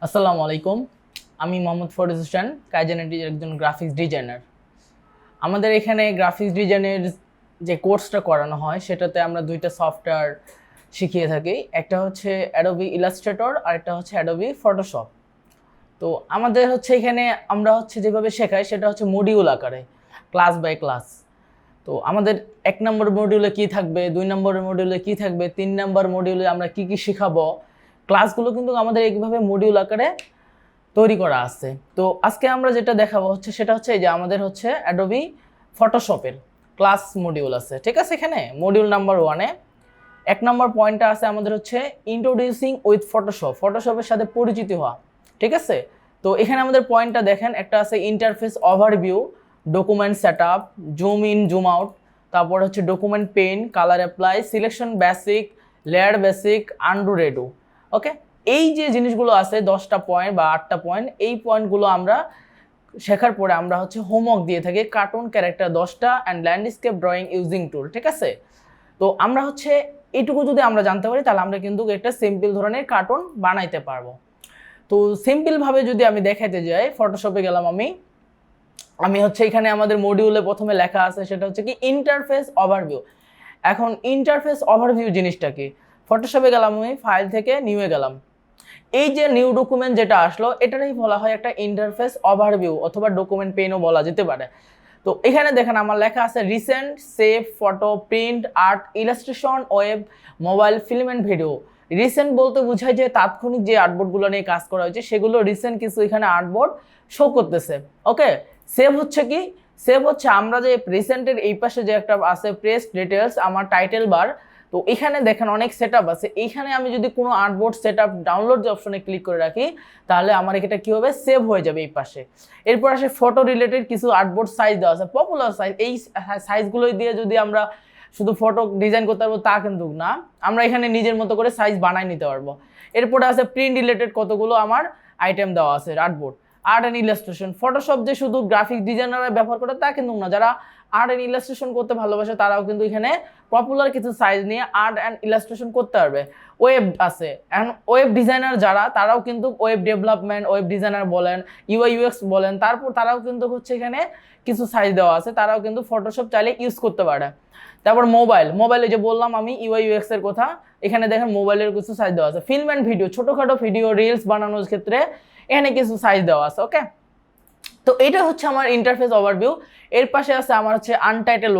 আসসালামু আলাইকুম। আমি মোহাম্মদ ফরিদ হোসেন, কাইজেনেটির একজন গ্রাফিক্স ডিজাইনার। আমাদের এখানে গ্রাফিক্স ডিজাইনের যে কোর্সটা করানো হয় সেটাতে আমরা দুইটা সফটওয়্যার শিখিয়ে থাকি। একটা হচ্ছে অ্যাডোবি ইলাস্ট্রেটর আর একটা হচ্ছে অ্যাডোবি ফটোশপ। তো আমাদের হচ্ছে এখানে আমরা হচ্ছে যেভাবে শেখাই সেটা হচ্ছে মডিউল আকারে, ক্লাস বাই ক্লাস। তো আমাদের 1 নম্বর মডিউলে কি থাকবে, 2 নম্বরের মডিউলে কি থাকবে, 3 নম্বর মডিউলে আমরা কি কি শেখাবো, ক্লাসগুলো কিন্তু আমাদের এইভাবে মডিউল আকারে তৈরি করা আছে। তো আজকে আমরা যেটা দেখাবো হচ্ছে সেটা হচ্ছে এই যে আমাদের হচ্ছে অ্যাডোবি ফটোশপের ক্লাস মডিউল আছে, ঠিক আছে। এখানে মডিউল নাম্বার 1-এ 1 নম্বর পয়েন্টটা আছে আমাদের হচ্ছে ইন্ট্রোডিউসিং উইথ ফটোশপ, ফটোশপের সাথে পরিচিত হওয়া, ঠিক আছে। তো এখানে আমাদের পয়েন্টটা দেখেন, একটা আছে interface overview, document setup, zoom in zoom out, তারপর হচ্ছে document pen, colour apply, selection basic, layer basic, undo redo. Okay, এই যে জিনিসগুলো আছে 10টা পয়েন্ট বা 8টা পয়েন্ট, এই পয়েন্টগুলো আমরা শেখার পরে আমরা হচ্ছে হোমওয়ার্ক দিয়ে থাকি, কার্টুন ক্যারেক্টার 10টা অ্যান্ড ল্যান্ডস্কেপ ড্রয়িং ইউজিং টুল, ঠিক আছে। তো আমরা হচ্ছে এইটুকু যদি আমরা জানতে পারি তাহলে আমরা কিন্তু একটা সিম্পল ধরনের কার্টুন বানাইতে পারবো। তো সিম্পলভাবে যদি আমি দেখাইতে যাই, ফটোশপে গেলাম আমি আমি হচ্ছে এখানে আমাদের মডিউলে প্রথমে লেখা আছে সেটা হচ্ছে কি ইন্টারফেস ওভারভিউ। এখন ইন্টারফেস ওভারভিউ জিনিসটা কি, ফটোশপে গেলাম আমি, ফাইল থেকে নিউয়ে গেলাম, এই যে নিউ ডকুমেন্ট যেটা আসলো এটারই বলা হয় একটা ইন্টারফেস ওভারভিউ অথবা ডকুমেন্ট পেনও বলা যেতে পারে। তো এখানে দেখেন আমার লেখা আছে recent, save, photo, print, art, illustration, web, mobile, film and video. Recent বলতে বোঝায় যে তাৎক্ষণিক যে আর্টবোর্ডগুলো নিয়ে কাজ করা হয়েছে সেগুলো রিসেন্ট কিছু এখানে আর্টবোর্ড শো করতেছে। ওকে, সেভ হচ্ছে কি, সেভ হচ্ছে আমরা যে রিসেন্টের এই পাশে যে একটা আছে প্রেস ডিটেলস, আমার টাইটেল বার, তো এখানে দেখেন অনেক সেটআপ আছে, এইখানে আমি যদি কোনো আর্টবোর্ড সেটআপ ডাউনলোড যে অপশনে ক্লিক করে রাখি তাহলে আমার এটা কি হবে, সেভ হয়ে যাবে এই পাশে। এরপর আসে ফটো রিলেটেড কিছু আর্টবোর্ড সাইজ দেওয়া আছে, পপুলার সাইজ, এই সাইজগুলো দিয়ে যদি আমরা শুধু ফটো ডিজাইন করতে পারবো তা কিন্তু না, আমরা এখানে নিজের মতো করে সাইজ বানাই নিতে পারবো। এরপরে আছে প্রিন্ট রিলেটেড কতগুলো আমার আইটেম দেওয়া আছে, artboard, art and illustration. Photoshop যে শুধু গ্রাফিক ডিজাইনাররা ব্যবহার করে তা কিন্তু না, যারা আর্ট অ্যান্ড ইলাস্ট্রেশন করতে ভালোবাসে তারাও কিন্তু এখানে পপুলার কিছু সাইজ নিয়ে আর্ট অ্যান্ড ইলাস্ট্রেশন করতে পারবে। ওয়েব আছে, এখন ওয়েব ডিজাইনার যারা তারাও কিন্তু ওয়েব ডেভেলপমেন্ট, ওয়েব ডিজাইনার বলেন, ইউআই ইউএক্স বলেন, তারপর তারাও কিন্তু হচ্ছে এখানে কিছু সাইজ দেওয়া আছে, তারাও কিন্তু ফটোশপ চাইলে ইউজ করতে পারে। তারপর মোবাইলে যে বললাম আমি ইউআই ইউএক্স এর কথা, এখানে দেখেন মোবাইলের কিছু সাইজ দেওয়া আছে। ফিল্ম অ্যান্ড ভিডিও, ছোটোখাটো ভিডিও রিলস বানানোর ক্ষেত্রে এখানে কিছু সাইজ দেওয়া আছে। ওকে, তো এটা হচ্ছে আমার ইন্টারফেস ওভারভিউ। এর পাশে আছে আমার হচ্ছে আনটাইটেল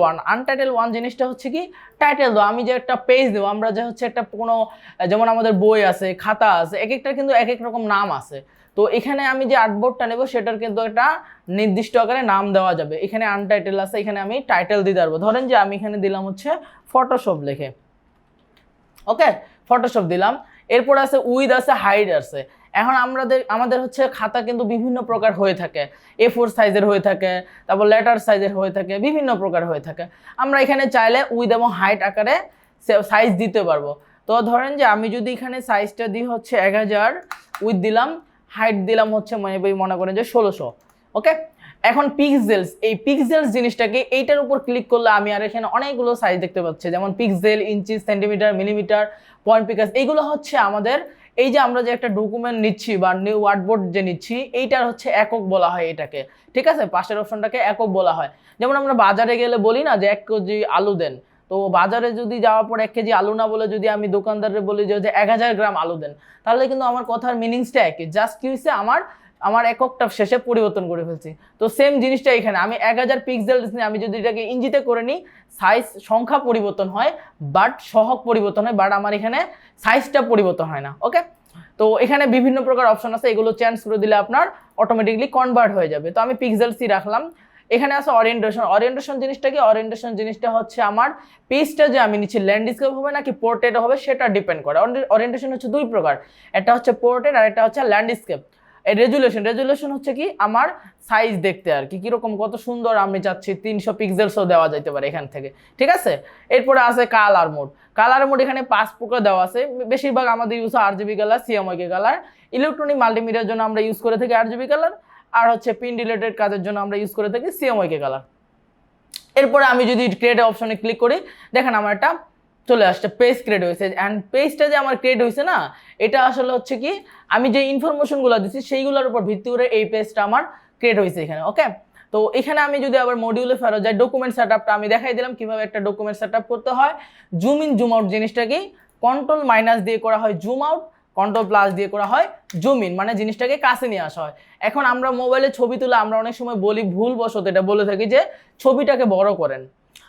ওয়ান জিনিসটা হচ্ছে কি, টাইটেল দাও, আমি যে একটা পেজ দেবো, আমরা যে হচ্ছে একটা কোনো, যেমন আমাদের বই আছে, খাতা আছে, এক একটা কিন্তু এক এক রকম নাম আছে। তো এখানে আমি যে আর্টবোর্ডটা নেব সেটার কিন্তু একটা নির্দিষ্ট আকারে নাম দেওয়া যাবে। এখানে আনটাইটেল আছে, এখানে আমি টাইটেল দিতে পারবো। ধরেন যে আমি এখানে দিলাম হচ্ছে ফটোশপ লিখে, ওকে, ফটোশপ দিলাম। এরপর আছে উইথ আছে, হাইড আছে। এখন আমাদের হচ্ছে খাতা কিন্তু বিভিন্ন প্রকার হয়ে থাকে, A4 সাইজের হয়ে থাকে, তারপর লেটার সাইজের হয়ে থাকে, বিভিন্ন প্রকার হয়ে থাকে। আমরা এখানে চাইলে উইথ এবং হাইট আকারে সাইজ দিতে পারবো। তো ধরেন যে আমি যদি এখানে সাইজটা দিই হচ্ছে 1000, উইথ দিলাম, হাইট দিলাম হচ্ছে মনে করেন যে 1600। ওকে, এখন পিক্সেলস, এই পিক্সেলস জিনিসটাকে এইটার উপর ক্লিক করলে আমি আর এখানে অনেকগুলো সাইজ দেখতে পাচ্ছি, যেমন পিক্সেল, ইঞ্চি, সেন্টিমিটার, মিলিমিটার, পয়েন্ট পিকাস। এইগুলো হচ্ছে আমাদের এই যে আমরা যে একটা ডকুমেন্ট নিচ্ছি বা নিউ ওয়ার্ডবোর্ড যে নিচ্ছি এইটার হচ্ছে একক বলা হয় এটাকে, ঠিক আছে। পাশের অপশনটাকে একক বলা হয়। যেমন আমরা বাজারে গেলে বলি না যে 1 কেজি আলু দেন, তো বাজারে যদি যাওয়ার পর 1 কেজি আলু না বলে যদি আমি দোকানদারে বলি যে 1000 গ্রাম আলু দেন, তাহলে কিন্তু আমার কথার মিনিংসটা একই, জাস্ট কি হয়েছে আমার এককটা শেষে পরিবর্তন করে ফেলছি। তো সেম জিনিসটা এখানে আমি 1000 পিক্সেল আমি যদি এটাকে ইঞ্চিতে করে নিই, সাইজ সংখ্যা পরিবর্তন হয় বাট সহগ পরিবর্তন হয়, বাট আমার এখানে সাইজটা পরিবর্তন হয় না। ওকে, তো এখানে বিভিন্ন প্রকার অপশন আছে, এগুলো চেঞ্জ করে দিলে আপনার অটোমেটিকলি কনভার্ট হয়ে যাবে। তো আমি পিক্সেল সি রাখলাম। এখানে আছে ওরিয়েন্টেশন জিনিসটা কি, ওরিয়েন্টেশন জিনিসটা হচ্ছে আমার পেজটা যে আমি নিচ্ছি ল্যান্ডস্কেপ হবে নাকি পোর্ট্রেট হবে সেটা ডিপেন্ড করে। ওরিয়েন্টেশন হচ্ছে 2 প্রকার, একটা হচ্ছে পোর্ট্রেট আর একটা হচ্ছে ল্যান্ডস্কেপ। রেজুলেশন হচ্ছে কি আমার সাইজ দেখতে আর কি, কিরকম কত সুন্দর আমি চাচ্ছি 300 পিক্সেলসও দেওয়া যেতে পারে এখান থেকে, ঠিক আছে। এরপরে আছে কালার মোড এখানে 5 প্রকার দেওয়া আছে। বেশিরভাগ আমাদের ইউজ হয় RGB colour, CMYK colour. Electronic মাল্টিমিডিয়ার জন্য আমরা ইউজ করে থাকি RGB কালার, আর হচ্ছে পিন রিলেটেড কাজের জন্য আমরা ইউজ করে থাকি CMYK কালার। এরপরে আমি যদি ক্রিয়েট অপশনে ক্লিক করি, দেখেন আমার একটা চলে আসছে, পেজ ক্রিয়েট হয়েছে। অ্যান্ড পেজটা যে আমার ক্রিয়েট হয়েছে না, এটা আসলে হচ্ছে কি আমি যে ইনফরমেশনগুলো দিচ্ছি সেইগুলোর উপর ভিত্তি করে এই পেজটা আমার ক্রিয়েট হয়েছে এখানে। ওকে, তো এখানে আমি যদি আবার মডিউলে ফেরত যাই, ডকুমেন্ট সেটআপটা আমি দেখাই দিলাম কিভাবে একটা ডকুমেন্ট সেটআপ করতে হয়। জুম ইন জুম আউট জিনিসটা কি, কন্ট্রোল মাইনাস দিয়ে করা হয় জুম আউট, কন্ট্রোল প্লাস দিয়ে করা হয় জুম ইন, মানে জিনিসটাকে কাছে নিয়ে আসা হয়। এখন আমরা মোবাইলে ছবি তুলে আমরা অনেক সময় বলি ভুলবশত এটা বলে থাকি যে ছবিটাকে বড় করেন।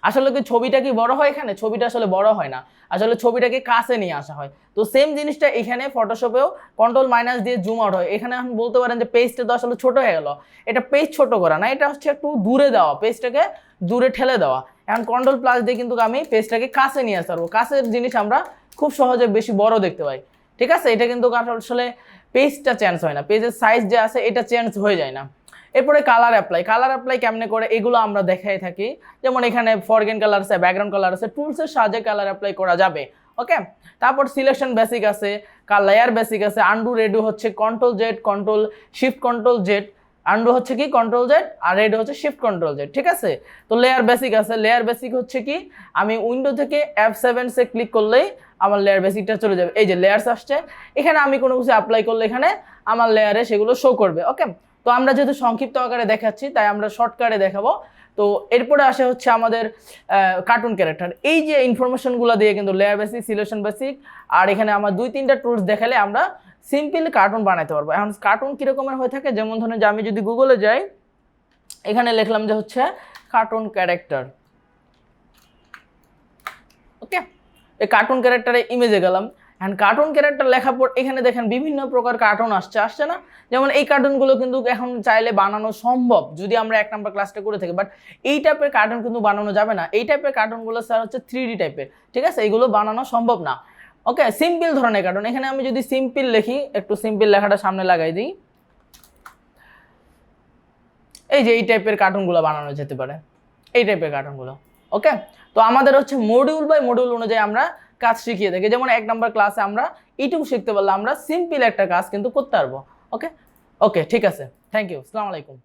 আসলে কি ছবিটা কি বড় হয়? এখানে ছবিটা আসলে বড় হয় না, আসলে ছবিটাকে কাছে নিয়ে আসা হয়। তো সেম জিনিসটা এখানে ফটোশপেও কন্ট্রোল মাইনাস দিয়ে জুম আউট হয়। এখানে এখন বলতে পারেন যে পেজটা তো আসলে ছোট হয়ে গেল, এটা পেজ ছোট করা না, এটা হচ্ছে একটু দূরে দেওয়া, পেজটাকে দূরে ঠেলে দেওয়া। এখন কন্ট্রোল প্লাস দিয়ে কিন্তু আমি পেজটাকে কাছে নিয়ে আসতে পারবো। কাছের জিনিস আমরা খুব সহজে বেশি বড় দেখতে পাই, ঠিক আছে? এটা কিন্তু আসলে পেজটা চেঞ্জ হয় না, পেজের সাইজ যে আছে এটা চেঞ্জ হয়ে যায় না। এরপরে কালার অ্যাপ্লাই কেমনে করে এগুলো আমরা দেখাই থাকি। যেমন এখানে ফরগ্রাউন্ড কালার আছে, ব্যাকগ্রাউন্ড কালার আছে, টুলসের সাহায্যে কালার অ্যাপ্লাই করা যাবে। ওকে, তারপর সিলেকশন বেসিক আছে, লেয়ার বেসিক আছে, আন্ডু রেডু হচ্ছে control Z control shift control Z, undo হচ্ছে কি কন্ট্রোল জেড, আর রেডু হচ্ছে শিফট কন্ট্রোল জেড, ঠিক আছে? তো লেয়ার বেসিক আছে, লেয়ার বেসিক হচ্ছে কি আমি উইন্ডো থেকে F7 ক্লিক করলেই আমার লেয়ার বেসিকটা চলে যাবে। এই যে লেয়ারস আসছে, এখানে আমি কোনো কিছু অ্যাপ্লাই করলে এখানে আমার লেয়ারে সেগুলো শো করবে। ওকে, তো আমরা যেহেতু সংক্ষিপ্ত আকারে দেখাচ্ছি তাই আমরা শর্টকাটে দেখাবো। তো এরপরে আসে হচ্ছে আমাদের কার্টুন ক্যারেক্টার। এই যে ইনফরমেশনগুলো দিয়ে কিন্তু লেয়ার বেসিক, সিলেকশন বেসিক আর এখানে আমার 2-3টা টুলস দেখালে আমরা সিম্পল কার্টুন বানাতে পারবো। এখন কার্টুন কীরকমের হয়ে থাকে, যেমন ধরুন যে আমি যদি গুগলে যাই, এখানে লিখলাম যে হচ্ছে কার্টুন ক্যারেক্টার। ওকে, এই কার্টুন ক্যারেক্টারে ইমেজে গেলাম। অ্যান্ড কার্টুন ক্যারেক্টার লেখার পর এখানে দেখেন বিভিন্ন প্রকার কার্টুন আসছে না? যেমন এই কার্টুনগুলো কিন্তু এখন চাইলে বানানো সম্ভব যদি আমরা 1 নম্বর ক্লাসটা করে থাকি, বাট এই টাইপের কার্টুন কিন্তু বানানো যাবে না। এই টাইপের কার্টুনগুলো স্যার হচ্ছে 3D টাইপের, ঠিক আছে? এইগুলো বানানো সম্ভব না। ওকে, সিম্পল ধরনের কার্টুন। এখানে আমি যদি সিম্পল লিখি, একটু সিম্পল লেখাটা সামনে লাগাই দিই, এই যে এই টাইপের কার্টুনগুলো বানানো যেতে পারে, এই টাইপের কার্টুনগুলো। ওকে, তো আমাদের হচ্ছে মডিউল বাই মডিউল অনুযায়ী আমরা কাজ শিখিয়ে থাকি। যেমন 1 নম্বর ক্লাসে আমরা এইটুকু শিখতে পারলে আমরা সিম্পল একটা কাজ কিন্তু করতে পারবো। ওকে ওকে, ঠিক আছে, থ্যাংক ইউ, আসসালামু আলাইকুম।